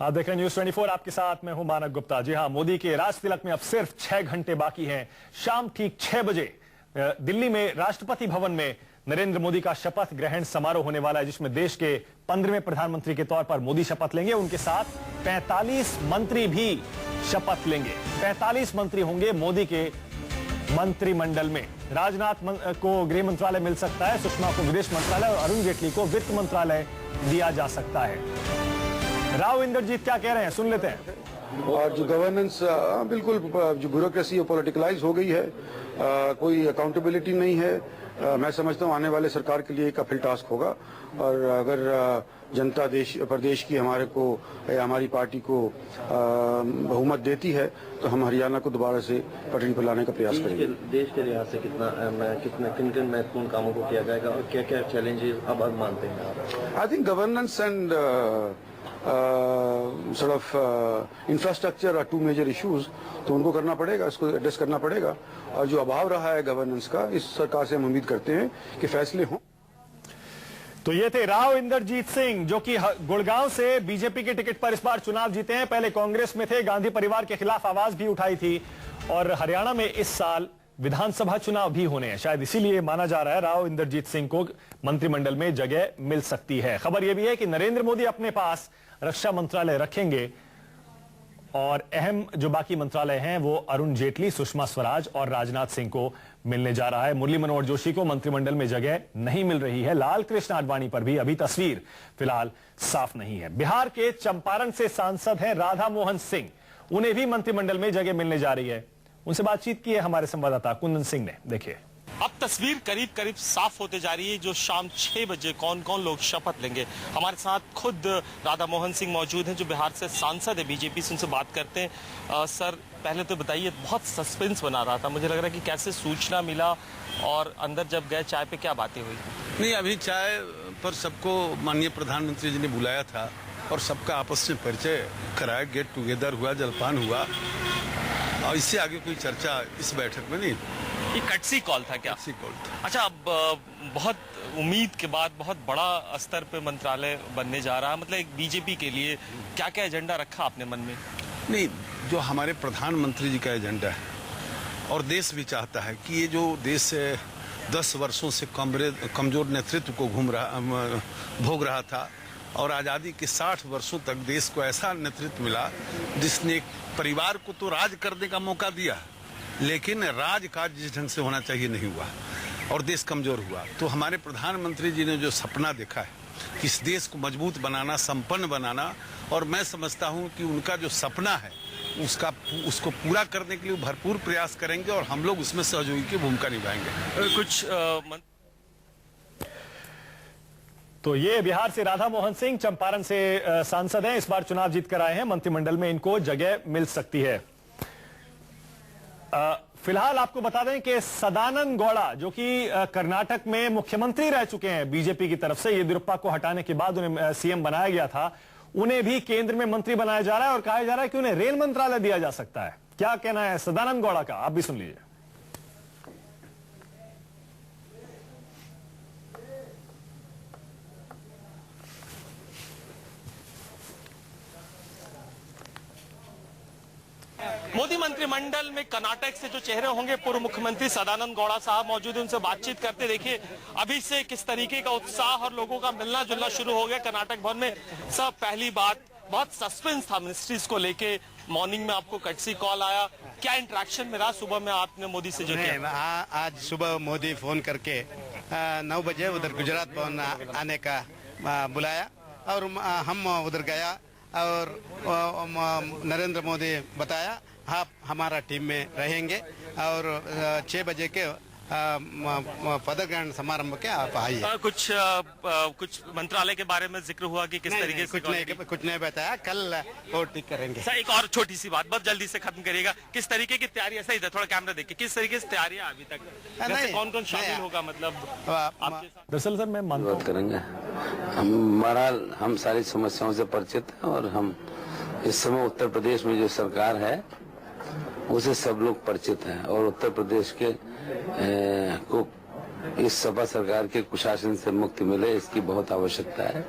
आप देख रहे हैं न्यूज 24, आपके साथ मैं हूं मानक गुप्ता। जी हां, मोदी के राज तिलक में अब सिर्फ 6 घंटे बाकी हैं। शाम ठीक 6 बजे दिल्ली में राष्ट्रपति भवन में नरेंद्र मोदी का शपथ ग्रहण समारोह होने वाला है, जिसमें देश के 15वें प्रधानमंत्री के तौर पर मोदी शपथ लेंगे। उनके साथ 45 मंत्री भी शपथ लेंगे। 45 मंत्री होंगे मोदी के मंत्रिमंडल में। राजनाथ को गृह मंत्रालय मिल सकता है, सुषमा को विदेश मंत्रालय और अरुण जेटली को वित्त मंत्रालय दिया जा सकता है। राव इंद्रजीत क्या कह रहे हैं, सुन लेते हैं। और जो गवर्नेंस बिल्कुल जो ब्यूरोक्रेसी पॉलिटिकलाइज हो गई है, कोई अकाउंटेबिलिटी नहीं है। मैं समझता हूँ आने वाले सरकार के लिए एक अपहिल टास्क होगा। और अगर जनता प्रदेश की हमारी पार्टी को बहुमत देती है तो हम हरियाणा को दोबारा से पटरी पर लाने का प्रयास करेंगे। देश के लिहाज से किन महत्वपूर्ण कामों को किया जाएगा और क्या क्या चैलेंजेस अब मानते हैं आप? I think governance and sort of infrastructure are two major issues, तो उनको करना पड़ेगा, इसको एड्रेस करना पड़ेगा। और जो अभाव रहा है गवर्नेंस का, इस सरकार से हम उम्मीद करते हैं कि फैसले हों। तो ये थे राव इंद्रजीत सिंह, जो कि गुड़गांव से बीजेपी के टिकट पर इस बार चुनाव जीते हैं। पहले कांग्रेस में थे, गांधी परिवार के खिलाफ आवाज भी उठाई थी और हरियाणा में इस साल विधानसभा चुनाव भी होने हैं। शायद इसीलिए माना जा रहा है राव इंद्रजीत सिंह को मंत्रिमंडल में जगह मिल सकती है। खबर यह भी है कि नरेंद्र मोदी अपने पास रक्षा मंत्रालय रखेंगे और अहम जो बाकी मंत्रालय हैं वो अरुण जेटली, सुषमा स्वराज और राजनाथ सिंह को मिलने जा रहा है। मुरली मनोहर जोशी को मंत्रिमंडल में जगह नहीं मिल रही है। लाल कृष्ण आडवाणी पर भी अभी तस्वीर फिलहाल साफ नहीं है। बिहार के चंपारण से सांसद हैं राधा मोहन सिंह, उन्हें भी मंत्रिमंडल में जगह मिलने जा रही है। उनसे बातचीत की है हमारे संवाददाता कुंदन सिंह ने। देखिए, अब तस्वीर करीब करीब साफ होते जा रही है। जो शाम 6 बजे कौन कौन लोग शपथ लेंगे। हमारे साथ खुद राधा मोहन सिंह मौजूद हैं, जो बिहार से सांसद है बीजेपी से। उनसे बात करते हैं। सर, पहले तो बताइए, बहुत सस्पेंस बना रहा था, मुझे लग रहा है कि कैसे सूचना मिला और अंदर जब गए चाय पे क्या बातें हुई? नहीं, अभी चाय पर सबको माननीय प्रधानमंत्री जी ने बुलाया था और सबका आपस में परिचय कराया, गेट टुगेदर हुआ, जलपान हुआ और इससे आगे कोई चर्चा इस बैठक में नहीं। ये कटसी कॉल था क्या? कटसी कॉल था। अच्छा, अब बहुत उम्मीद के बाद बहुत बड़ा स्तर पे मंत्रालय बनने जा रहा है, मतलब एक बीजेपी के लिए क्या क्या एजेंडा रखा आपने मन में? नहीं, जो हमारे प्रधानमंत्री जी का एजेंडा है और देश भी चाहता है कि ये जो देश 10 वर्षों से कमजोर नेतृत्व को भोग रहा था और आज़ादी के 60 वर्षों तक देश को ऐसा नेतृत्व मिला जिसने एक परिवार को तो राज करने का मौका दिया, लेकिन राजकाज जिस ढंग से होना चाहिए नहीं हुआ और देश कमजोर हुआ। तो हमारे प्रधानमंत्री जी ने जो सपना देखा है कि इस देश को मजबूत बनाना, संपन्न बनाना, और मैं समझता हूं कि उनका जो सपना है उसको पूरा करने के लिए भरपूर प्रयास करेंगे और हम लोग उसमें सहयोगी की भूमिका निभाएंगे। तो ये बिहार से राधा मोहन सिंह, चंपारण से सांसद हैं, इस बार चुनाव जीत कर आए हैं। मंत्रिमंडल में इनको जगह मिल सकती है। फिलहाल आपको बता दें कि सदानंद गौड़ा, जो कि कर्नाटक में मुख्यमंत्री रह चुके हैं बीजेपी की तरफ से, येदियुरप्पा को हटाने के बाद उन्हें सीएम बनाया गया था, उन्हें भी केंद्र में मंत्री बनाया जा रहा है और कहा जा रहा है कि उन्हें रेल मंत्रालय दिया जा सकता है। क्या कहना है सदानंद गौड़ा का, आप भी सुन लीजिए। मोदी मंत्रिमंडल में कर्नाटक से जो चेहरे होंगे, पूर्व मुख्यमंत्री सदानंद गौड़ा साहब मौजूद हैं, उनसे बातचीत करते। देखिए, अभी से किस तरीके का उत्साह और लोगों का मिलना जुलना शुरू हो गया कर्नाटक भवन में। सब पहली बात, बहुत सस्पेंस था मिनिस्ट्रीज को लेके। मॉर्निंग में आपको कटसी कॉल आया, क्या इंटरेक्शन मिला सुबह में आपने मोदी से जो किया? आज सुबह मोदी फोन करके 9 बजे उधर गुजरात भवन आने का बुलाया और हम उधर गया और नरेंद्र मोदी बताया आप हमारा टीम में रहेंगे और 6 बजे के पदक ग्रहण समारंभ के आप आइए। कुछ मंत्रालय के बारे में जिक्र हुआ कि किस तरीके से? कुछ नहीं बताया, कल वो ठीक करेंगे। सर, एक और छोटी सी बात, बहुत जल्दी से खत्म करिएगा। किस तरीके की तैयारी, ऐसा इधर थोड़ा कैमरा देखिए, किस तरीके से तैयारियां अभी तक, कौन कौन शामिल होगा? मतलब दरअसल सर, मैं बात करेंगे, हम सारी समस्याओं से परिचित हैं और हम इस समय उत्तर प्रदेश में जो सरकार है उसे सब लोग परिचित हैं और उत्तर प्रदेश के को इस सपा सरकार के कुशासन से मुक्ति मिले, इसकी बहुत आवश्यकता है।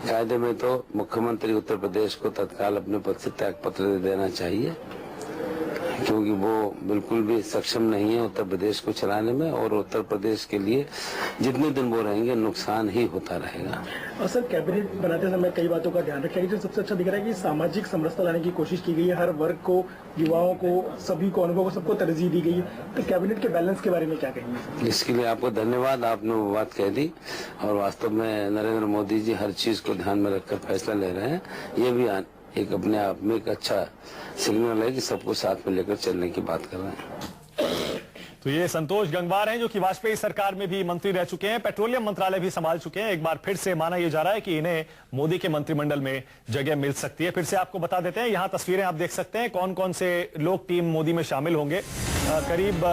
कायदे में तो मुख्यमंत्री उत्तर प्रदेश को तत्काल अपने पद से त्यागपत्र दे देना चाहिए, क्योंकि वो बिल्कुल भी सक्षम नहीं है उत्तर प्रदेश को चलाने में, और उत्तर प्रदेश के लिए जितने दिन वो रहेंगे नुकसान ही होता रहेगा। और सर, कैबिनेट बनाते समय कई बातों का ध्यान रखा गया। जो सबसे अच्छा दिख रहा है कि सामाजिक समरसता लाने की कोशिश की गई है, हर वर्ग को, युवाओं को, सभी को, अनुभव को, सबको तरजीह दी गई है। तो कैबिनेट के बैलेंस के बारे में क्या कहेंगे? इसके लिए आपको धन्यवाद, आपने वो बात कह दी, और वास्तव में नरेंद्र मोदी जी हर चीज को ध्यान में रखकर फैसला ले रहे हैं। ये भी एक अपने आप में एक अच्छा सिग्नल है कि सबको साथ में लेकर चलने की बात कर रहे हैं। तो ये संतोष गंगवार हैं, जो कि वाजपेयी सरकार में भी मंत्री रह चुके हैं, पेट्रोलियम मंत्रालय भी संभाल चुके हैं। एक बार फिर से माना यह जा रहा है कि इन्हें मोदी के मंत्रिमंडल में जगह मिल सकती है। फिर से आपको बता देते हैं, यहां तस्वीरें आप देख सकते हैं कौन कौन से लोग टीम मोदी में शामिल होंगे। करीब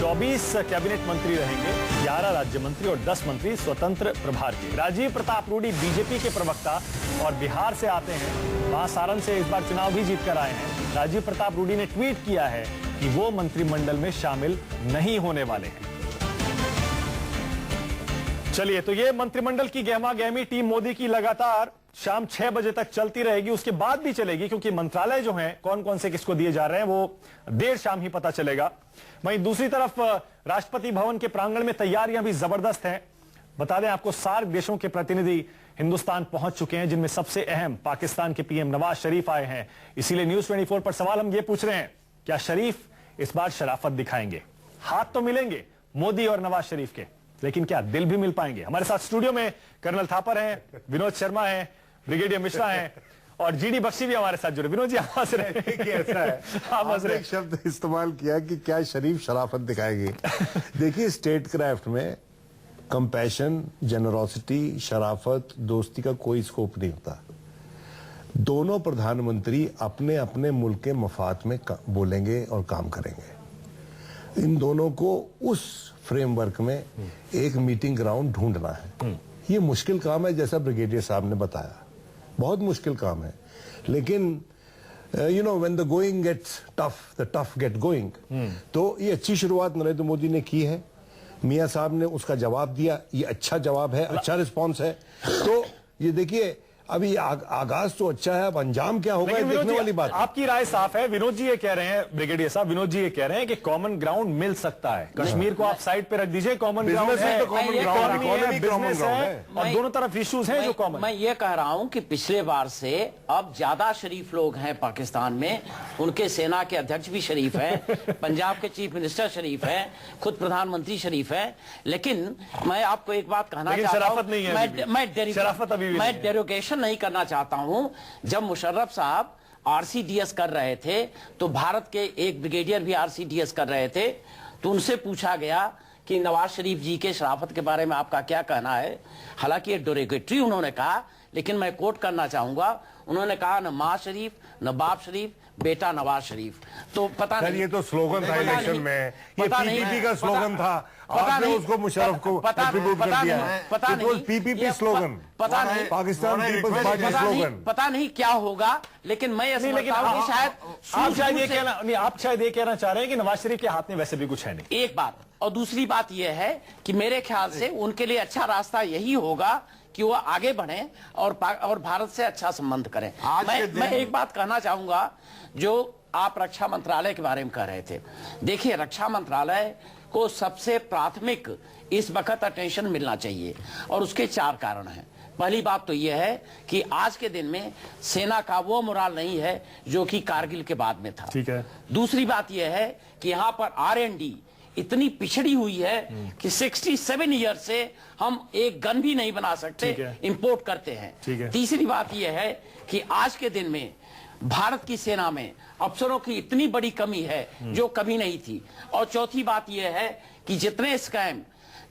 24 कैबिनेट मंत्री रहेंगे, 11 राज्य मंत्री और 10 मंत्री स्वतंत्र प्रभार के। राजीव प्रताप रूडी बीजेपी के प्रवक्ता और बिहार से आते हैं, वहां सारण से इस बार चुनाव भी जीतकर आए हैं। राजीव प्रताप रूडी ने ट्वीट किया है कि वो मंत्रिमंडल में शामिल नहीं होने वाले हैं। चलिए, तो ये मंत्रिमंडल की गहमा गहमी टीम मोदी की लगातार शाम 6 बजे तक चलती रहेगी, उसके बाद भी चलेगी, क्योंकि मंत्रालय जो हैं कौन कौन से किसको दिए जा रहे हैं वो देर शाम ही पता चलेगा। वहीं दूसरी तरफ राष्ट्रपति भवन के प्रांगण में तैयारियां भी जबरदस्त हैं। बता दें आपको, सार्क देशों के प्रतिनिधि हिंदुस्तान पहुंच चुके हैं, जिनमें सबसे अहम पाकिस्तान के पीएम नवाज शरीफ आए हैं। इसीलिए न्यूज 24 पर सवाल हम ये पूछ रहे हैं, क्या शरीफ इस बार शराफत दिखाएंगे? हाथ तो मिलेंगे मोदी और नवाज शरीफ के, लेकिन क्या दिल भी मिल पाएंगे? हमारे साथ स्टूडियो में कर्नल थापर हैं, विनोद शर्मा हैं, ब्रिगेडियर मिश्रा हैं और जीडी बख्शी भी हमारे साथ जुड़े। विनोद जी, आप हंस रहे हैं, ऐसा है, आपने एक शब्द इस्तेमाल किया कि क्या शरीफ शराफत दिखाएंगे। देखिए, स्टेट क्राफ्ट में कंपैशन, जेनरोसिटी, शराफत, दोस्ती का कोई स्कोप नहीं होता। दोनों प्रधानमंत्री अपने अपने मुल्क के मफाद में बोलेंगे और काम करेंगे। इन दोनों को उस फ्रेमवर्क में एक मीटिंग ग्राउंड ढूंढना है। ये मुश्किल काम है, जैसा ब्रिगेडियर साहब ने बताया, बहुत मुश्किल काम है। लेकिन you know, when the going gets tough, the tough get going. तो ये अच्छी शुरुआत नरेंद्र मोदी ने की है। मियां साहब ने उसका जवाब दिया, ये अच्छा जवाब है, अच्छा रिस्पॉन्स है। तो ये देखिए, अभी आगाज तो अच्छा है, अब अंजाम क्या होगा देखने वाली बात। आपकी राय साफ है। विनोद जी ये कह रहे हैं, ब्रिगेडियर साहब, विनोद जी ये कह रहे हैं कि कॉमन ग्राउंड मिल सकता है। कश्मीर को आप साइड पे रख दीजिए, कॉमन ग्राउंड है, बिजनेस है और दोनों तरफ इश्यूज हैं जो कॉमन। मैं ये कह रहा हूं कि पिछले बार से अब ज्यादा शरीफ लोग हैं पाकिस्तान में। उनके सेना के अध्यक्ष भी शरीफ हैं, पंजाब के चीफ मिनिस्टर शरीफ हैं, खुद प्रधानमंत्री शरीफ हैं। लेकिन मैं आपको एक बात कहना चाहता हूं, मैं डेरोगेशन नहीं करना चाहता हूं। जब मुशर्रफ साहब आरसीडीएस कर रहे थे तो भारत के एक ब्रिगेडियर भी आरसीडीएस कर रहे थे, तो उनसे पूछा गया कि नवाज शरीफ जी के शराफत के बारे में आपका क्या कहना है। हालांकि ये डेरोगेटरी उन्होंने कहा, लेकिन मैं कोट करना चाहूंगा, उन्होंने कहा न मां शरीफ, न बाप शरीफ, बेटा नवाज शरीफ। तो पता नहीं, ये तो स्लोगन था इलेक्शन में, ये पीपीपी का स्लोगन था, आपने उसको मुशर्रफ को एट्रीब्यूट कर दिया है। पता नहीं, पीपीपी स्लोगन, पता नहीं, पाकिस्तान पीपल्स पार्टी स्लोगन, पता नहीं क्या होगा। लेकिन मैं ये समझता हूं कि शायद आप शायद ये कहना चाह रहे हैं कि नवाज शरीफ के हाथ में वैसे भी कुछ है नहीं। एक बात, और दूसरी बात यह है कि मेरे ख्याल से उनके लिए अच्छा रास्ता यही होगा कि वो आगे बढ़ें और भारत से अच्छा संबंध करें। मैं एक बात कहना चाहूंगा, जो आप रक्षा मंत्रालय के बारे में कह रहे थे। देखिए, रक्षा मंत्रालय को सबसे प्राथमिक इस वक्त अटेंशन मिलना चाहिए, और उसके 4 कारण हैं। पहली बात तो यह है कि आज के दिन में सेना का वो मोराल नहीं है जो कि कारगिल के बाद में था। ठीक है। दूसरी बात यह है कि यहाँ पर R&D इतनी पिछड़ी हुई है कि 67 ईयर से हम एक गन भी नहीं बना सकते, इंपोर्ट करते हैं। तीसरी बात यह है कि आज के दिन में भारत की सेना में अफसरों की इतनी बड़ी कमी है जो कभी नहीं थी। और चौथी बात यह है कि जितने स्कैम,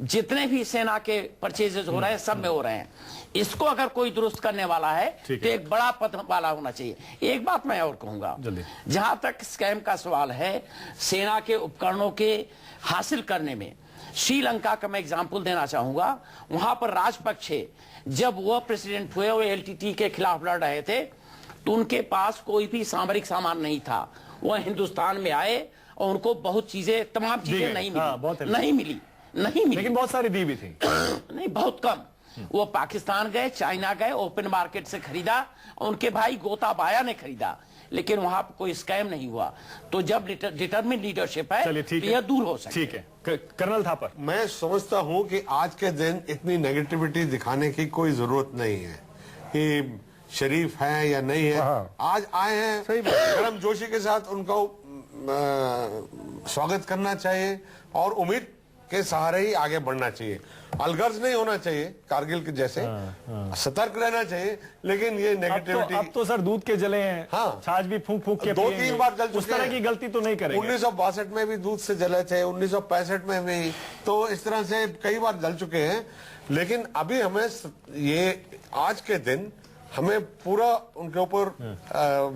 जितने भी सेना के परचेजेस हो रहे हैं, सब में हो रहे हैं। इसको अगर कोई दुरुस्त करने वाला है तो एक बड़ा पद वाला होना चाहिए। एक बात मैं और कहूंगा, जहां तक स्कैम का सवाल है, सेना के उपकरणों के हासिल करने में श्रीलंका का मैं एग्जाम्पल देना चाहूंगा। वहां पर राजपक्षे जब वह प्रेसिडेंट हुए, वो LTT के खिलाफ लड़ रहे थे, तो उनके पास कोई भी सामरिक सामान नहीं था। वह हिंदुस्तान में आए और उनको बहुत चीजें, तमाम चीजें नहीं मिली। नहीं मिली। लेकिन बहुत सारी दी भी थी। नहीं, बहुत कम। वो पाकिस्तान गए, चाइना गए, ओपन मार्केट से खरीदा, उनके भाई गोताबाया ने खरीदा, लेकिन वहां पर कोई स्कैम नहीं हुआ। तो जब डिटरमिन लीडरशिप है चलिए, ठीक तो है, यह दूर हो सकता ठीक है। कर्नल थापर, मैं समझता हूं कि आज के दिन इतनी नेगेटिविटी दिखाने की कोई जरूरत नहीं है कि शरीफ है या नहीं है। आज आए हैं, सही गर्म जोशी के साथ उनको स्वागत करना चाहिए और उम्मीद के सहारे ही आगे बढ़ना चाहिए। अलगर्ज नहीं होना चाहिए कारगिल के जैसे, सतर्क रहना चाहिए, लेकिन ये नेगेटिविटी अब तो सर दूध के जले हैं। हाँ। छाछ भी फूंक फूंक के 2-3 बार जल चुके उस तरह हैं। की गलती तो नहीं करेंगे। 1962 में भी दूध से जले थे, 1965 में भी, तो इस तरह से कई बार जल चुके हैं। लेकिन अभी हमें ये आज के दिन हमें पूरा उनके ऊपर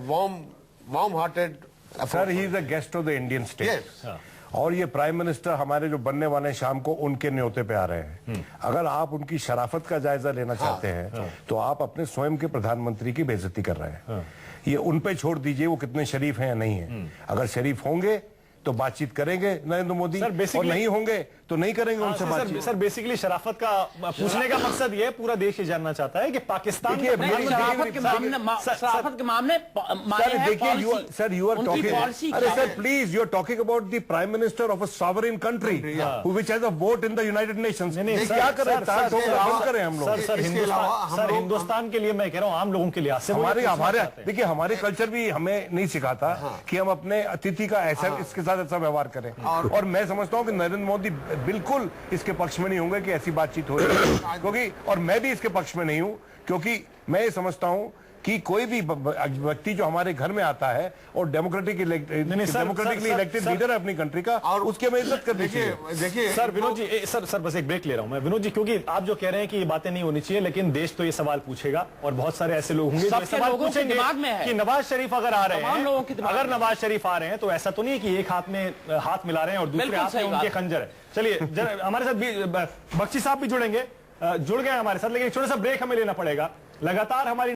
warm hearted. Sir, he is the guest of the Indian state, और ये प्राइम मिनिस्टर हमारे जो बनने वाले हैं शाम को उनके न्योते पे आ रहे हैं। अगर आप उनकी शराफत का जायजा लेना चाहते हैं तो आप अपने स्वयं के प्रधानमंत्री की बेइज्जती कर रहे हैं। ये उन पे छोड़ दीजिए वो कितने शरीफ हैं या नहीं है। अगर शरीफ होंगे तो बातचीत करेंगे नरेंद्र मोदी, और नहीं होंगे तो नहीं करेंगे उनसे बातचीत। सर बेसिकली शराफत का पूछने का मकसद ये पूरा देश ये जानना चाहता है कि पाकिस्तान देखिए, शराफत के मामले सर, यू आर टॉकिंग, अरे sir please, you are talking about the prime minister of a sovereign country which has a vote in the United Nations. क्या करें, करें हम लोग? सर हिंदुस्तान के लिए मैं कह रहा हूँ, आम लोगों के लिए हमारे देखिए, हमारे कल्चर भी हमें नहीं सिखाता कि हम अपने अतिथि का ऐसा इसके साथ ऐसा व्यवहार करें। और मैं समझता हूं कि नरेंद्र मोदी बिल्कुल इसके पक्ष में नहीं होंगे कि ऐसी बातचीत हो रही है, क्योंकि और मैं भी इसके पक्ष में नहीं हूं, क्योंकि मैं ये समझता हूं कि कोई भी व्यक्ति जो हमारे घर में आता है और डेमोक्रेटिकली इलेक्टेड लीडर है अपनी कंट्री का, और उसकी हमें इज्जत करनी चाहिए। देखिए सर, विनोद जी, सर बस एक ब्रेक ले रहा हूं मैं विनोद जी, क्योंकि आप जो कह रहे हैं कि ये बातें नहीं होनी चाहिए, लेकिन देश तो ये सवाल पूछेगा और बहुत सारे ऐसे लोग होंगे जो सवाल पूछेंगे कि नवाज शरीफ अगर आ रहे हैं, अगर नवाज शरीफ आ रहे हैं तो ऐसा तो नहीं है कि एक हाथ में हाथ मिला रहे हैं और दूसरे हाथ में उनके खंजर है। चलिए हमारे साथ बख्शी साहब भी जुड़ेंगे, जुड़ गए हमारे साथ, लेकिन छोटा सा ब्रेक हमें लेना पड़ेगा। लगातार हमारी